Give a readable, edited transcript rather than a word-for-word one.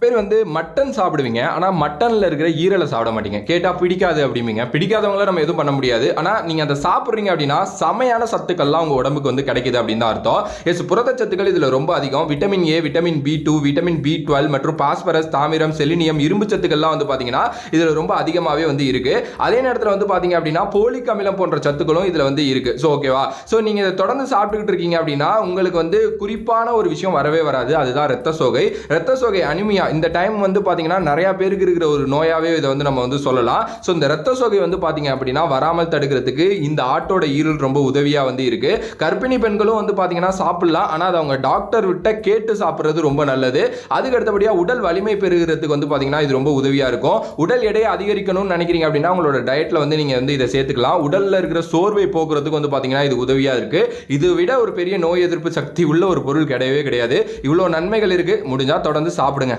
பேர் வந்து மட்டன் சாப்பிடுவீங்க, ஆனால் மட்டனில் இருக்கிற ஈரலை சாப்பிட மாட்டீங்க. கேட்டால் பிடிக்காது அப்படிம்பீங்க. பிடிக்காதவங்கள நம்ம எதுவும் பண்ண முடியாது. ஆனால் நீங்கள் அதை சாப்பிட்றீங்க அப்படின்னா செமையான சத்துக்கள்லாம் உங்கள் உடம்புக்கு வந்து கிடைக்குது அப்படின்னு தான் அர்த்தம். எஸ், புரதச்சத்துக்கள் இதில் ரொம்ப அதிகம். Vitamin A, vitamin B2, vitamin B12 மற்றும் பாஸ்பரஸ், தாமிரம், செலினியம், இரும்பு சத்துக்கள்லாம் வந்து பார்த்தீங்கன்னா இதில் ரொம்ப அதிகமாகவே வந்து இருக்கு. அதே நேரத்தில் வந்து பார்த்தீங்க அப்படின்னா போலிக் அமிலம் போன்ற சத்துக்களும் இதில் வந்து இருக்கு. ஸோ ஓகேவா? ஸோ நீங்கள் இதை தொடர்ந்து சாப்பிட்டுக்கிட்டு இருக்கீங்க அப்படின்னா உங்களுக்கு வந்து குறிப்பான ஒரு விஷயம் வரவே வராது. அதுதான் ரத்த சோகை. ரத்த சோகை அனிமியா இந்த டைம் வந்து பாத்தீங்கன்னா நிறைய பேருக்கு இருக்கிற ஒரு நோயாவே இதை வந்து நம்ம வந்து சொல்லலாம். ஸோ இந்த ரத்த சோகை வந்து பாத்தீங்க அப்படின்னா வராமல் தடுக்கிறதுக்கு இந்த ஆட்டோட ஈரல் ரொம்ப உதவியா வந்து இருக்கு. கர்ப்பிணி பெண்களும் வந்து பாத்தீங்கன்னா சாப்பிடலாம். ஆனால் அது அவங்க டாக்டர் விட்ட கேட்டு சாப்பிட்றது ரொம்ப நல்லது. அதுக்கு அடுத்தபடியா உடல் வலிமை பெறுகிறதுக்கு வந்து பாத்தீங்கன்னா இது ரொம்ப உதவியா இருக்கும். உடல் எடையை அதிகரிக்கணும்னு நினைக்கிறீங்க அப்படின்னா உங்களோட டயட்ல வந்து நீங்க வந்து இதை சேர்த்துக்கலாம். உடல்ல இருக்கிற சோர்வை போக்குறதுக்கு வந்து பாத்தீங்கன்னா இது உதவியா இருக்கு. இது விட ஒரு பெரிய நோய் எதிர்ப்பு சக்தி உள்ள ஒரு பொருள் கிடையவே கிடையாது. இவ்வளவு நன்மைகள் இருக்கு. முடிஞ்சா தொடர்ந்து சாப்பிடுங்க.